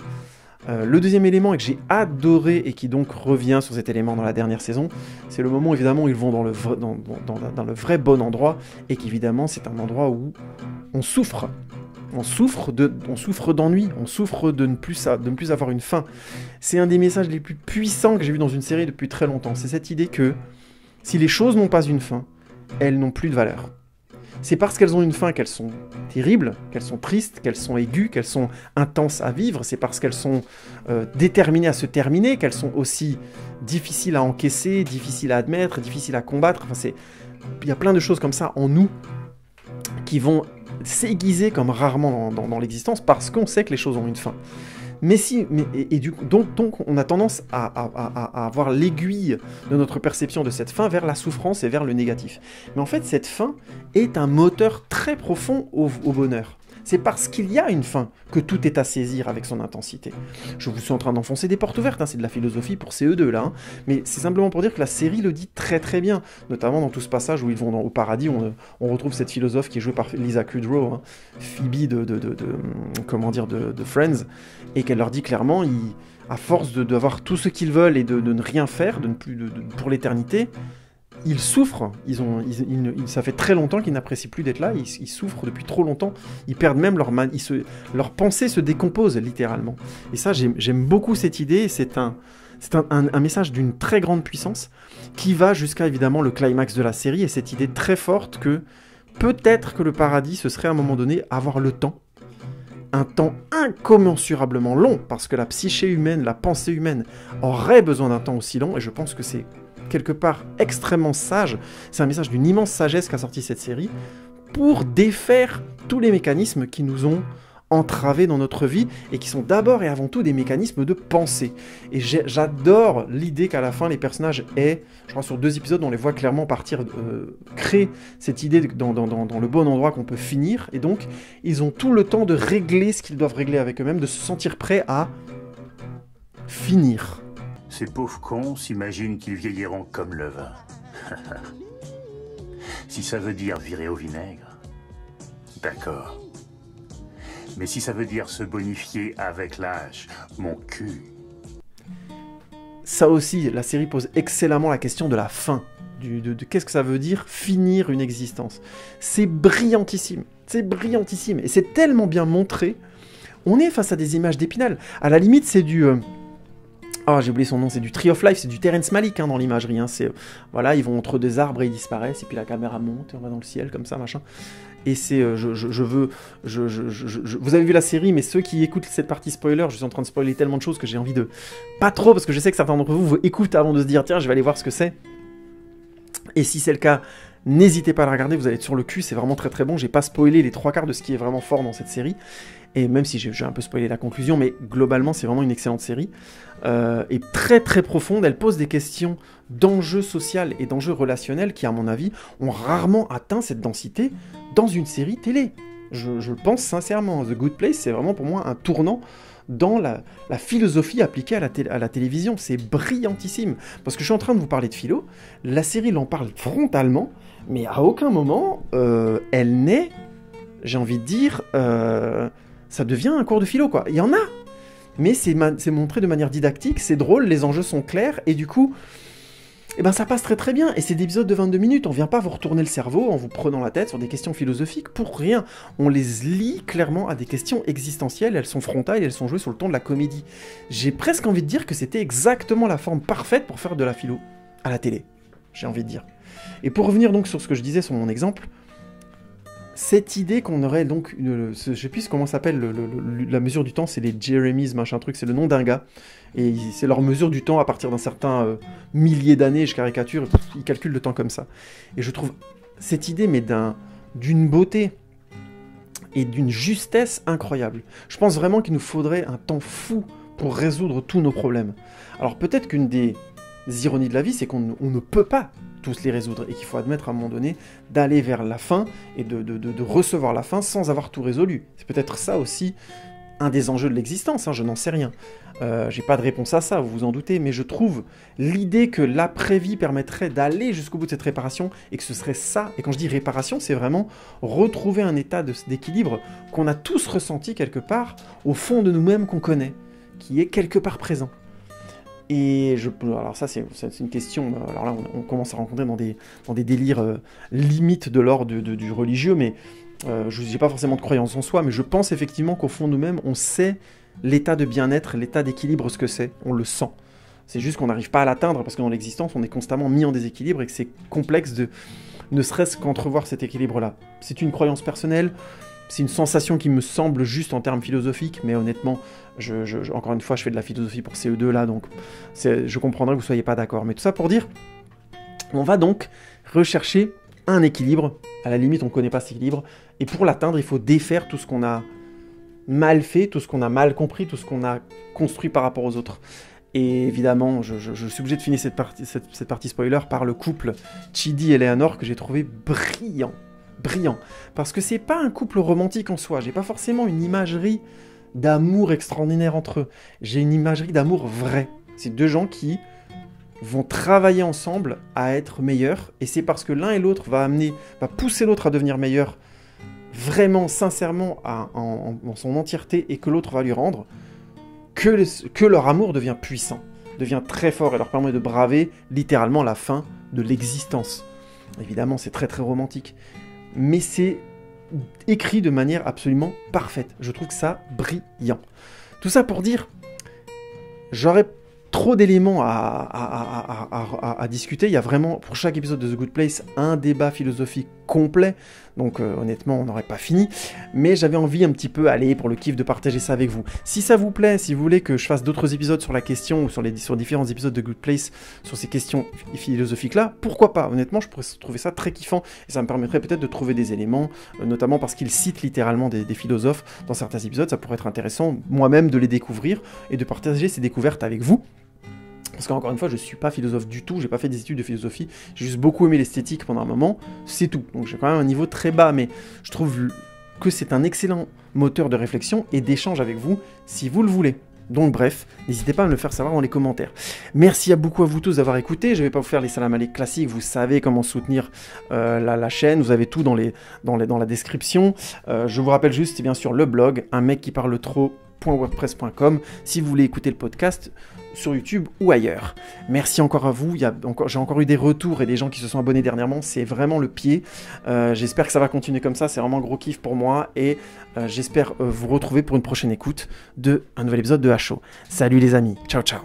Le deuxième élément, et que j'ai adoré et qui donc revient sur cet élément dans la dernière saison, c'est le moment évidemment où ils vont dans le vrai bon endroit, et qu'évidemment c'est un endroit où on souffre. On souffre d'ennui, on souffre de ne plus avoir une fin. C'est un des messages les plus puissants que j'ai vu dans une série depuis très longtemps. C'est cette idée que si les choses n'ont pas une fin, elles n'ont plus de valeur. c'est parce qu'elles ont une fin qu'elles sont terribles, qu'elles sont tristes, qu'elles sont aiguës, qu'elles sont intenses à vivre, c'est parce qu'elles sont déterminées à se terminer, qu'elles sont aussi difficiles à encaisser, difficiles à admettre, difficiles à combattre. Enfin, il y a plein de choses comme ça en nous qui vont s'aiguiser comme rarement dans l'existence parce qu'on sait que les choses ont une fin. Donc on a tendance à avoir l'aiguille de notre perception de cette fin vers la souffrance et vers le négatif. Mais en fait, cette fin est un moteur très profond au bonheur. C'est parce qu'il y a une fin que tout est à saisir avec son intensité. Je vous suis en train d'enfoncer des portes ouvertes, hein, c'est de la philosophie pour CE2 là, hein, mais c'est simplement pour dire que la série le dit très très bien, notamment dans tout ce passage où ils vont au paradis, on retrouve cette philosophe qui est jouée par Lisa Kudrow, hein, Phoebe de Friends, et qu'elle leur dit clairement, à force d'avoir tout ce qu'ils veulent et de ne rien faire, pour l'éternité, ils souffrent, ça fait très longtemps qu'ils n'apprécient plus d'être là, ils souffrent depuis trop longtemps, ils perdent même leur pensée se décompose littéralement. Et ça, j'aime beaucoup cette idée, c'est un message d'une très grande puissance qui va jusqu'à évidemment le climax de la série, et cette idée très forte que peut-être que le paradis, ce serait à un moment donné avoir le temps, un temps incommensurablement long, parce que la psyché humaine, la pensée humaine aurait besoin d'un temps aussi long, et je pense que c'est quelque part extrêmement sage, c'est un message d'une immense sagesse qu'a sorti cette série, pour défaire tous les mécanismes qui nous ont entravés dans notre vie, et qui sont d'abord et avant tout des mécanismes de pensée. Et j'adore l'idée qu'à la fin, les personnages aient, je crois sur 2 épisodes, on les voit clairement partir, créer cette idée dans le bon endroit qu'on peut finir, et donc, ils ont tout le temps de régler ce qu'ils doivent régler avec eux-mêmes, de se sentir prêts à finir. Ces pauvres cons s'imaginent qu'ils vieilliront comme le vin. Si ça veut dire virer au vinaigre, d'accord. Mais si ça veut dire se bonifier avec l'âge, mon cul. Ça aussi, la série pose excellemment la question de la fin. De qu'est-ce que ça veut dire finir une existence. C'est brillantissime. C'est brillantissime. Et c'est tellement bien montré. On est face à des images d'Épinal. À la limite, c'est du... j'ai oublié son nom, c'est du Tree of Life, c'est du Terrence Malick dans l'imagerie. Voilà, ils vont entre des arbres et ils disparaissent, et puis la caméra monte, et on va dans le ciel, comme ça, machin. Et c'est, vous avez vu la série, mais ceux qui écoutent cette partie spoiler, je suis en train de spoiler tellement de choses que j'ai envie de... Pas trop, parce que je sais que certains d'entre vous écoutent avant de se dire, tiens, je vais aller voir ce que c'est. Et si c'est le cas, n'hésitez pas à la regarder, vous allez être sur le cul, c'est vraiment très très bon. J'ai pas spoilé les 3/4 de ce qui est vraiment fort dans cette série. Et même si j'ai un peu spoilé la conclusion, mais globalement, c'est vraiment une excellente série. Et très très profonde, elle pose des questions d'enjeux sociaux et d'enjeux relationnels qui, à mon avis, ont rarement atteint cette densité dans une série télé. Je pense sincèrement, The Good Place, c'est vraiment pour moi un tournant dans la philosophie appliquée à la télévision. C'est brillantissime. Parce que je suis en train de vous parler de philo, la série l'en parle frontalement, mais à aucun moment, elle n'est, j'ai envie de dire, ça devient un cours de philo, quoi. Il y en a, mais c'est montré de manière didactique, c'est drôle, les enjeux sont clairs, et du coup, ça passe très très bien. Et c'est des épisodes de 22 minutes, on vient pas vous retourner le cerveau en vous prenant la tête sur des questions philosophiques pour rien. On les lie clairement à des questions existentielles, elles sont frontales, elles sont jouées sur le ton de la comédie. J'ai presque envie de dire que c'était exactement la forme parfaite pour faire de la philo à la télé, j'ai envie de dire. Et pour revenir donc sur ce que je disais sur mon exemple, cette idée qu'on aurait donc, je sais plus comment s'appelle la mesure du temps, c'est les Jeremys, machin truc, c'est le nom d'un gars, et c'est leur mesure du temps à partir d'un certain millier d'années, je caricature, ils calculent le temps comme ça. Et je trouve cette idée, mais d'une beauté et d'une justesse incroyable. Je pense vraiment qu'il nous faudrait un temps fou pour résoudre tous nos problèmes. Alors peut-être qu'une des ironies de la vie, c'est qu'on ne peut pas tous les résoudre, et qu'il faut admettre à un moment donné d'aller vers la fin et de recevoir la fin sans avoir tout résolu. C'est peut-être ça aussi un des enjeux de l'existence, hein, je n'en sais rien. J'ai pas de réponse à ça, vous vous en doutez, mais je trouve l'idée que l'après-vie permettrait d'aller jusqu'au bout de cette réparation, et que ce serait ça, et quand je dis réparation, c'est vraiment retrouver un état d'équilibre qu'on a tous ressenti quelque part au fond de nous-mêmes, qu'on connaît, qui est quelque part présent. Et alors ça c'est une question, alors là on commence à rencontrer dans des délires limites de l'ordre du religieux, mais je n'ai pas forcément de croyance en soi, mais je pense effectivement qu'au fond de nous-mêmes, on sait l'état de bien-être, l'état d'équilibre, ce que c'est, on le sent. C'est juste qu'on n'arrive pas à l'atteindre, parce que dans l'existence, on est constamment mis en déséquilibre, et que c'est complexe ne serait-ce qu'entrevoir cet équilibre-là. C'est une croyance personnelle, c'est une sensation qui me semble juste en termes philosophiques, mais honnêtement, encore une fois, je fais de la philosophie pour CE2 là, donc je comprendrai que vous ne soyez pas d'accord. Mais tout ça pour dire, on va donc rechercher un équilibre. À la limite, on ne connaît pas cet équilibre. Et pour l'atteindre, il faut défaire tout ce qu'on a mal fait, tout ce qu'on a mal compris, tout ce qu'on a construit par rapport aux autres. Et évidemment, je suis obligé de finir cette partie spoiler par le couple Chidi et Eleanor que j'ai trouvé brillant. Parce que c'est pas un couple romantique en soi. J'ai pas forcément une imagerie d'amour extraordinaire entre eux. J'ai une imagerie d'amour vrai. C'est deux gens qui vont travailler ensemble à être meilleurs. Et c'est parce que l'un et l'autre va pousser l'autre à devenir meilleur vraiment, sincèrement, en son entièreté, et que l'autre va lui rendre, que leur amour devient puissant, devient très fort et leur permet de braver littéralement la fin de l'existence. Évidemment, c'est très très romantique, mais c'est écrit de manière absolument parfaite. Je trouve que ça brillant. Tout ça pour dire, j'aurais trop d'éléments à discuter. Il y a vraiment, pour chaque épisode de The Good Place, un débat philosophique complet. Donc honnêtement, on n'aurait pas fini. Mais j'avais envie un petit peu, pour le kiff, de partager ça avec vous. Si ça vous plaît, si vous voulez que je fasse d'autres épisodes sur la question, ou sur différents épisodes de Good Place, sur ces questions philosophiques-là, pourquoi pas? Honnêtement, je pourrais trouver ça très kiffant. Et ça me permettrait peut-être de trouver des éléments, notamment parce qu'ils citent littéralement des philosophes dans certains épisodes. Ça pourrait être intéressant, moi-même, de les découvrir et de partager ces découvertes avec vous. Parce qu'encore une fois, je ne suis pas philosophe du tout, j'ai pas fait des études de philosophie, j'ai juste beaucoup aimé l'esthétique pendant un moment, c'est tout. Donc j'ai quand même un niveau très bas, mais je trouve que c'est un excellent moteur de réflexion et d'échange avec vous, si vous le voulez. Donc bref, n'hésitez pas à me le faire savoir dans les commentaires. Merci beaucoup à vous tous d'avoir écouté, je ne vais pas vous faire les salam alek classiques, vous savez comment soutenir la chaîne, vous avez tout dans la description. Je vous rappelle juste, c'est bien sûr le blog, un mec qui parle trop.wordpress.com, si vous voulez écouter le podcast sur YouTube ou ailleurs. Merci encore à vous, j'ai encore eu des retours et des gens qui se sont abonnés dernièrement, c'est vraiment le pied. J'espère que ça va continuer comme ça, c'est vraiment un gros kiff pour moi et j'espère vous retrouver pour une prochaine écoute de un nouvel épisode de HO. Salut les amis, ciao ciao.